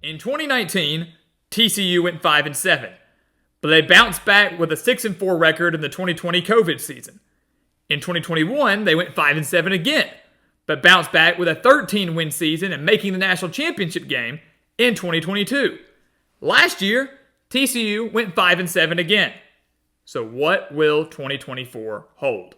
In 2019, TCU went 5-7, but they bounced back with a 6-4 record in the 2020 COVID season. In 2021, they went 5-7 again, but bounced back with a 13-win season and making the national championship game in 2022. Last year, TCU went 5-7 again. So what will 2024 hold?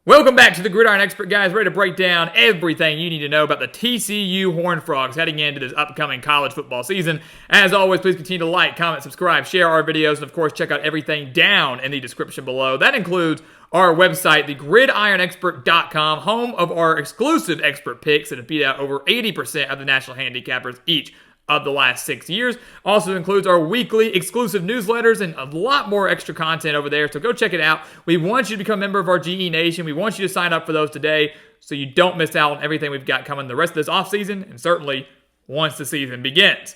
Welcome back to the Gridiron Expert, guys. Ready to break down everything you need to know about the TCU Horned Frogs heading into this upcoming college football season. As always, please continue to like, comment, subscribe, share our videos, and of course, check out everything down in the description below. That includes our website, thegridironexpert.com, home of our exclusive expert picks that have beat out over 80% of the national handicappers each of the last 6 years. Also includes our weekly exclusive newsletters and a lot more extra content over there, so go check it out. We want you to become a member of our GE Nation. We want you to sign up for those today so you don't miss out on everything we've got coming the rest of this offseason and certainly once the season begins.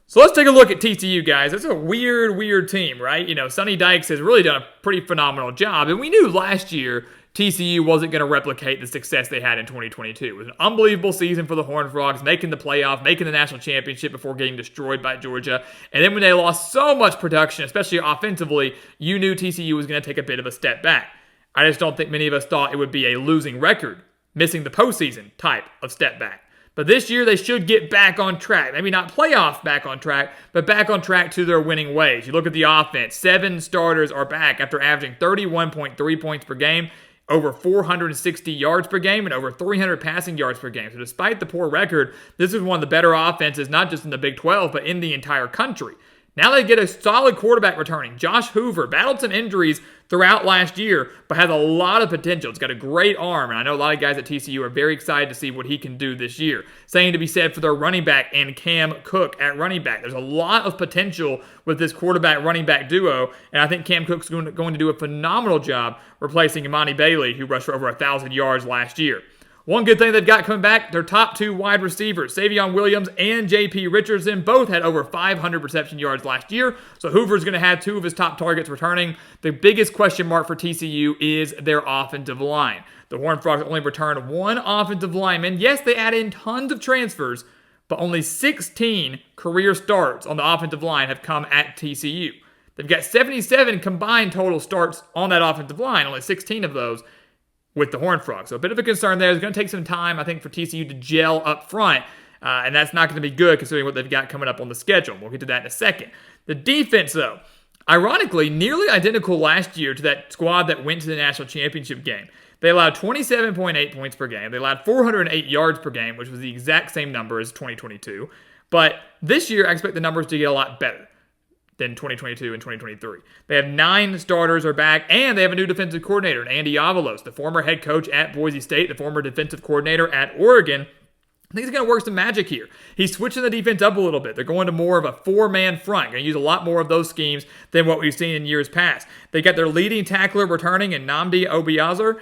So let's take a look at TCU, guys. It's a weird team, right? You know, Sonny Dykes has really done a pretty phenomenal job, and we knew last year TCU wasn't going to replicate the success they had in 2022. It was an unbelievable season for the Horned Frogs, making the playoff, making the national championship before getting destroyed by Georgia. And then when they lost so much production, especially offensively, you knew TCU was going to take a bit of a step back. I just don't think many of us thought it would be a losing record, missing the postseason type of step back. But this year, they should get back on track. Maybe not playoff back on track, but back on track to their winning ways. You look at the offense. 7 starters are back after averaging 31.3 points per game, over 460 yards per game, and over 300 passing yards per game. So despite the poor record, this is one of the better offenses, not just in the Big 12, but in the entire country. Now they get a solid quarterback returning. Josh Hoover battled some injuries throughout last year, but has a lot of potential. It's got a great arm, and I know a lot of guys at TCU are very excited to see what he can do this year. Same to be said for their running back and Cam Cook at running back. There's a lot of potential with this quarterback-running back duo, and I think Cam Cook's going to do a phenomenal job replacing Imani Bailey, who rushed for over 1,000 yards last year. One good thing they've got coming back, their top 2 wide receivers, Savion Williams and J.P. Richardson, both had over 500 reception yards last year, so Hoover's going to have 2 of his top targets returning. The biggest question mark for TCU is their offensive line. The Horned Frogs only returned 1 offensive lineman. Yes, they add in tons of transfers, but only 16 career starts on the offensive line have come at TCU. They've got 77 combined total starts on that offensive line, only 16 of those with the Horned Frogs. So a bit of a concern there. It's going to take some time, I think, for TCU to gel up front, and that's not going to be good considering what they've got coming up on the schedule. We'll get to that in a second. The defense, though, ironically, nearly identical last year to that squad that went to the national championship game. They allowed 27.8 points per game. They allowed 408 yards per game, which was the exact same number as 2022. But this year, I expect the numbers to get a lot better than 2022 and 2023. They have 9 starters are back, and they have a new defensive coordinator, Andy Avalos, the former head coach at Boise State, the former defensive coordinator at Oregon. I think he's going to work some magic here. He's switching the defense up a little bit. They're going to more of a 4-man front. Going to use a lot more of those schemes than what we've seen in years past. They got their leading tackler returning in Nnamdi Obiazor.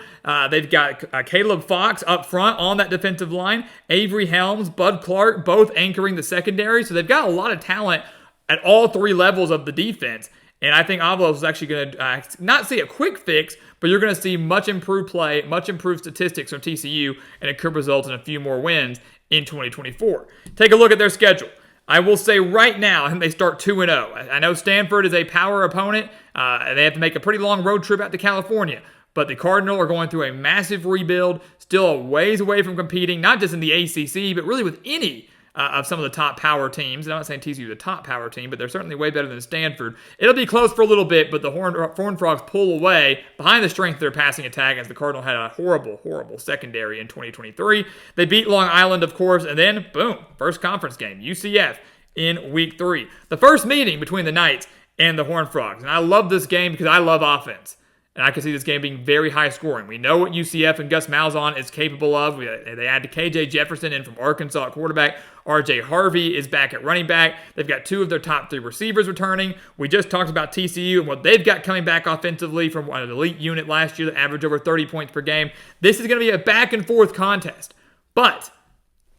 They've got Caleb Fox up front on that defensive line. Avery Helms, Bud Clark, both anchoring the secondary. So they've got a lot of talent at all 3 levels of the defense. And I think Avalos is actually going to not see a quick fix, but you're going to see much improved play, much improved statistics from TCU, and it could result in a few more wins in 2024. Take a look at their schedule. I will say right now, I think they start 2-0. I know Stanford is a power opponent, and they have to make a pretty long road trip out to California. But the Cardinals are going through a massive rebuild, still a ways away from competing, not just in the ACC, but really with any of some of the top power teams. And I'm not saying TCU is a top power team, but they're certainly way better than Stanford. It'll be close for a little bit, but the Horned Frogs pull away behind the strength of their passing attack as the Cardinals had a horrible secondary in 2023. They beat Long Island, of course, and then, boom, first conference game, UCF in Week 3. The first meeting between the Knights and the Horned Frogs. And I love this game because I love offense. And I can see this game being very high scoring. We know what UCF and Gus Malzahn is capable of. They add to KJ Jefferson in from Arkansas at quarterback. RJ Harvey is back at running back. They've got 2 of their top 3 receivers returning. We just talked about TCU and what they've got coming back offensively from an elite unit last year that averaged over 30 points per game. This is going to be a back and forth contest. But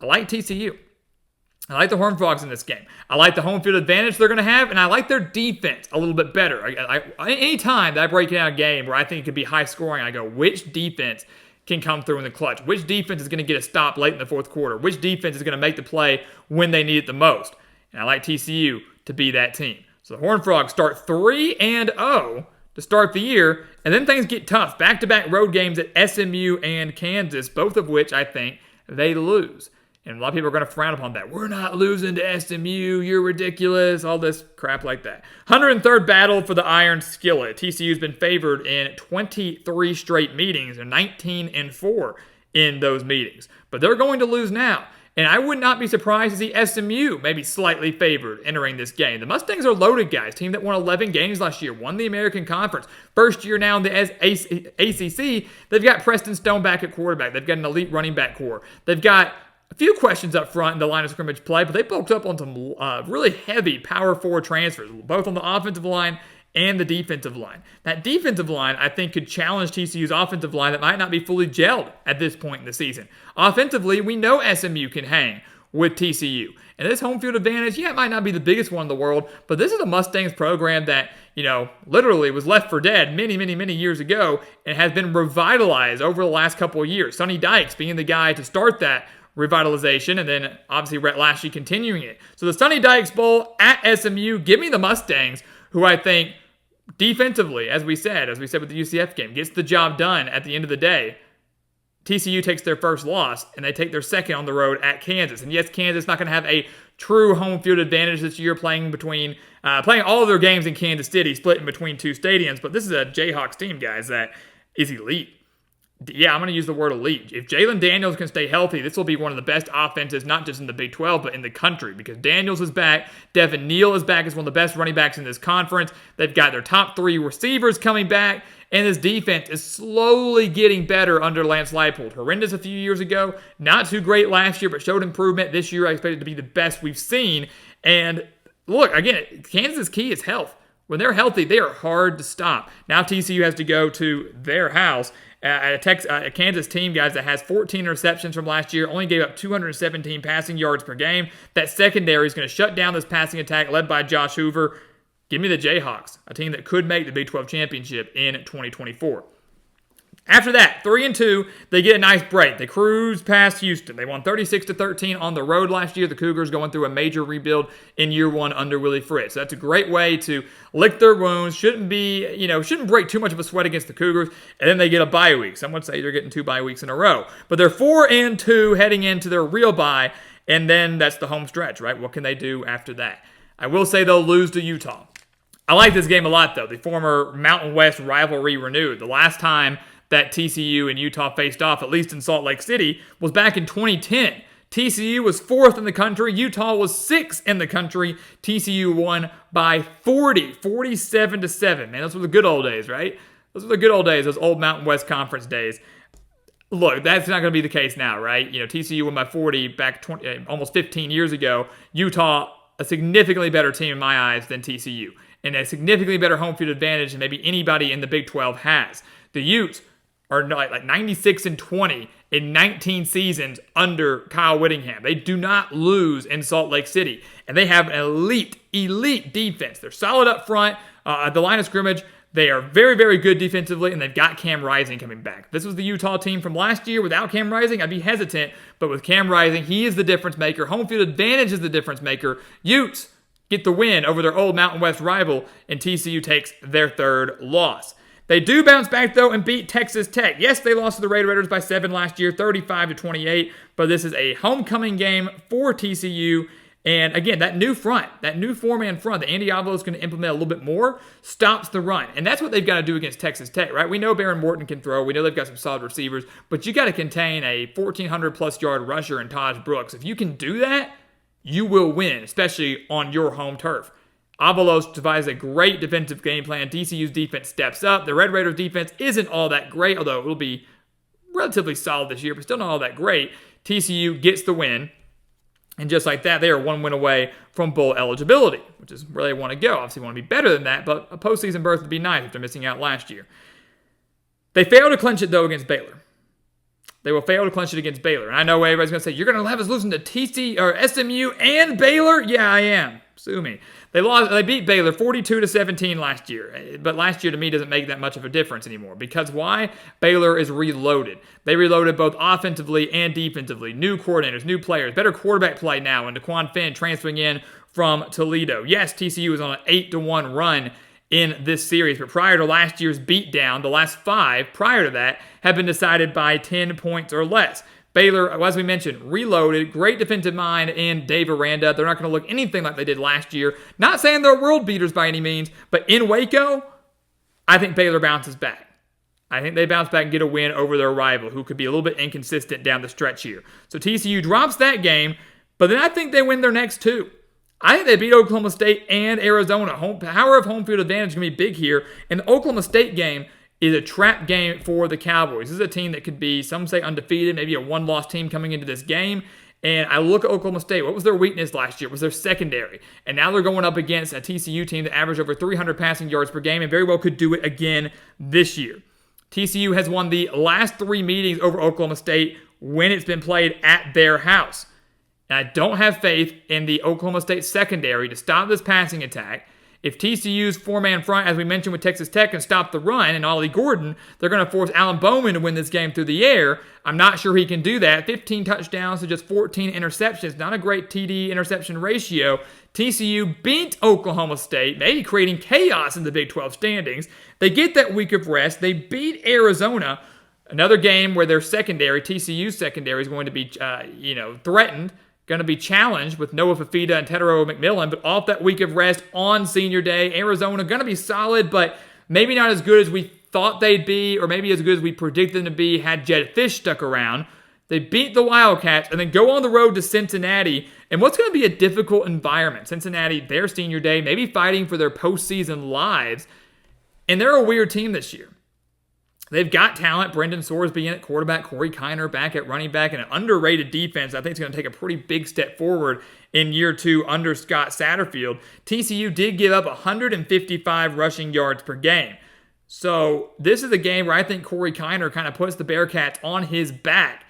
I like TCU. I like the Horned Frogs in this game. I like the home field advantage they're going to have, and I like their defense a little bit better. Any time that I break down a game where I think it could be high scoring, I go, which defense can come through in the clutch? Which defense is going to get a stop late in the fourth quarter? Which defense is going to make the play when they need it the most? And I like TCU to be that team. So the Horned Frogs start 3-0 to start the year, and then things get tough. Back-to-back road games at SMU and Kansas, both of which I think they lose. And a lot of people are going to frown upon that. We're not losing to SMU. You're ridiculous. All this crap like that. 103rd battle for the Iron Skillet. TCU's been favored in 23 straight meetings and 19-4 in those meetings. But they're going to lose now. And I would not be surprised to see SMU maybe slightly favored entering this game. The Mustangs are loaded, guys. Team that won 11 games last year, won the American Conference. First year now in the ACC. They've got Preston Stone back at quarterback. They've got an elite running back core. They've got a few questions up front in the line of scrimmage play, but they bulked up on some really heavy power forward transfers, both on the offensive line and the defensive line. That defensive line, I think, could challenge TCU's offensive line that might not be fully gelled at this point in the season. Offensively, we know SMU can hang with TCU. And this home field advantage, it might not be the biggest one in the world, but this is a Mustangs program that, literally was left for dead many years ago and has been revitalized over the last couple of years. Sonny Dykes being the guy to start that revitalization, and then obviously Rhett Lashley continuing it. So the Sonny Dykes Bowl at SMU, give me the Mustangs, who I think defensively, as we said with the UCF game, gets the job done at the end of the day. TCU takes their first loss, and they take their second on the road at Kansas. And yes, Kansas is not going to have a true home field advantage this year, playing all of their games in Kansas City, split in between two stadiums. But this is a Jayhawks team, guys, that is elite. Yeah, I'm going to use the word elite. If Jalen Daniels can stay healthy, this will be one of the best offenses, not just in the Big 12, but in the country, because Daniels is back. Devin Neal is back as one of the best running backs in this conference. They've got their top 3 receivers coming back, and this defense is slowly getting better under Lance Leipold. Horrendous a few years ago, not too great last year, but showed improvement. This year, I expect it to be the best we've seen. And look, again, Kansas' key is health. When they're healthy, they are hard to stop. Now TCU has to go to their house at a Kansas team, guys, that has 14 interceptions from last year, only gave up 217 passing yards per game. That secondary is going to shut down this passing attack led by Josh Hoover. Give me the Jayhawks, a team that could make the Big 12 championship in 2024. After that, 3-2, they get a nice break. They cruise past Houston. They won 36-13 on the road last year. The Cougars going through a major rebuild in year 1 under Willie Fritz. So that's a great way to lick their wounds. Shouldn't break too much of a sweat against the Cougars. And then they get a bye week. Some would say they're getting 2 bye weeks in a row. But they're 4-2 heading into their real bye. And then that's the home stretch, right? What can they do after that? I will say they'll lose to Utah. I like this game a lot, though. The former Mountain West rivalry renewed. The last time that TCU and Utah faced off, at least in Salt Lake City, was back in 2010. TCU was 4th in the country. Utah was 6th in the country. TCU won by 47-7. Man, those were the good old days, right? Those were the good old days, those old Mountain West Conference days. Look, that's not going to be the case now, right? TCU won by 40 back almost 15 years ago. Utah, a significantly better team in my eyes than TCU, and a significantly better home field advantage than maybe anybody in the Big 12 has. The Utes are like 96-20 in 19 seasons under Kyle Whittingham. They do not lose in Salt Lake City, and they have an elite defense. They're solid up front at the line of scrimmage. They are very good defensively, and they've got Cam Rising coming back. If this was the Utah team from last year without Cam Rising, I'd be hesitant, but with Cam Rising, he is the difference maker. Home field advantage is the difference maker. Utes get the win over their old Mountain West rival, and TCU takes their 3rd loss. They do bounce back, though, and beat Texas Tech. Yes, they lost to the Raiders by 7 last year, 35-28, but this is a homecoming game for TCU. And again, that new 4-man front that Andy Avalo is going to implement a little bit more, stops the run. And that's what they've got to do against Texas Tech, right? We know Baron Morton can throw. We know they've got some solid receivers, but you got to contain a 1,400-plus yard rusher in Taj Brooks. If you can do that, you will win, especially on your home turf. Avalos devised a great defensive game plan. TCU's defense steps up. The Red Raiders defense isn't all that great, although it will be relatively solid this year, but still not all that great. TCU gets the win. And just like that, they are 1 win away from bowl eligibility, which is where they want to go. Obviously, want to be better than that, but a postseason berth would be nice if they're missing out last year. They fail to clinch it, though, against Baylor. They will fail to clinch it against Baylor. And I know everybody's going to say, you're going to have us losing to SMU and Baylor? Yeah, I am. Sue me. They beat Baylor 42-17 last year. But last year, to me, doesn't make that much of a difference anymore. Because why? Baylor is reloaded. They reloaded both offensively and defensively. New coordinators, new players, better quarterback play now, and DeQuan Finn transferring in from Toledo. Yes, TCU is on an 8-1 run in this series, but prior to last year's beatdown, the last 5 prior to that have been decided by 10 points or less. Baylor, as we mentioned, reloaded, great defensive mind in Dave Aranda. They're not going to look anything like they did last year. Not saying they're world beaters by any means, but in Waco, I think Baylor bounces back. I think they bounce back and get a win over their rival, who could be a little bit inconsistent down the stretch here. So TCU drops that game, but then I think they win their next 2. I think they beat Oklahoma State and Arizona. Power of home field advantage is going to be big here. And the Oklahoma State game is a trap game for the Cowboys. This is a team that could be, some say, undefeated, maybe a one-loss team coming into this game. And I look at Oklahoma State. What was their weakness last year? It was their secondary. And now they're going up against a TCU team that averaged over 300 passing yards per game and very well could do it again this year. TCU has won the last 3 meetings over Oklahoma State when it's been played at their house. And I don't have faith in the Oklahoma State secondary to stop this passing attack. If TCU's 4-man front, as we mentioned with Texas Tech, can stop the run and Ollie Gordon, they're going to force Alan Bowman to win this game through the air. I'm not sure he can do that. 15 touchdowns to just 14 interceptions. Not a great TD interception ratio. TCU beat Oklahoma State, maybe creating chaos in the Big 12 standings. They get that week of rest. They beat Arizona. Another game where their secondary, TCU's secondary, is going to be threatened. Going to be challenged with Noah Fafita and Tetero McMillan, but off that week of rest on senior day. Arizona going to be solid, but maybe not as good as we thought they'd be, or maybe as good as we predicted them to be had Jed Fish stuck around. They beat the Wildcats and then go on the road to Cincinnati, and what's going to be a difficult environment. Cincinnati, their senior day, maybe fighting for their postseason lives, and they're a weird team this year. They've got talent. Brendan Sorsby in at quarterback, Corey Kiner back at running back, and an underrated defense. I think it's going to take a pretty big step forward in year 2 under Scott Satterfield. TCU did give up 155 rushing yards per game. So this is a game where I think Corey Kiner kind of puts the Bearcats on his back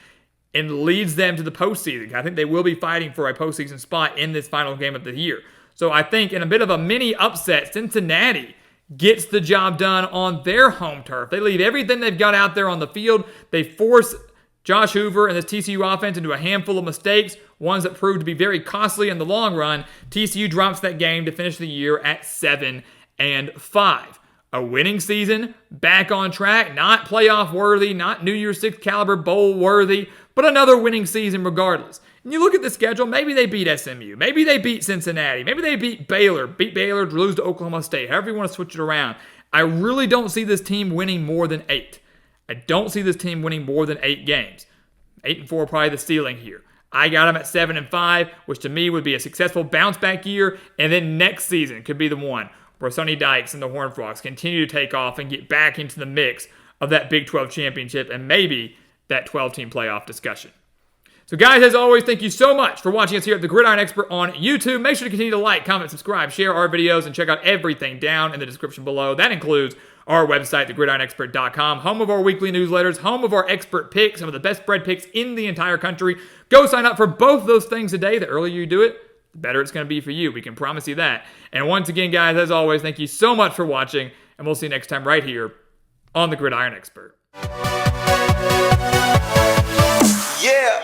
and leads them to the postseason. I think they will be fighting for a postseason spot in this final game of the year. So I think in a bit of a mini upset, Cincinnati gets the job done on their home turf. They leave everything they've got out there on the field. They force Josh Hoover and this TCU offense into a handful of mistakes, ones that proved to be very costly in the long run. TCU drops that game to finish the year at 7-5. A winning season, back on track, not playoff worthy, not New Year's Six caliber bowl worthy, but another winning season regardless. And you look at the schedule, maybe they beat SMU, maybe they beat Cincinnati, maybe they beat Baylor, lose to Oklahoma State, however you want to switch it around. I really don't see this team winning more than 8. I don't see this team winning more than 8 games. 8-4 probably the ceiling here. I got them at 7-5, which to me would be a successful bounce back year, and then next season could be the one where Sonny Dykes and the Horned Frogs continue to take off and get back into the mix of that Big 12 championship and maybe that 12-team playoff discussion. So guys, as always, thank you so much for watching us here at the Gridiron Expert on YouTube. Make sure to continue to like, comment, subscribe, share our videos, and check out everything down in the description below. That includes our website, thegridironexpert.com, home of our weekly newsletters, home of our expert picks, some of the best spread picks in the entire country. Go sign up for both those things today. The earlier you do it, the better it's going to be for you. We can promise you that. And once again, guys, as always, thank you so much for watching, and we'll see you next time right here on the Gridiron Expert. Yeah.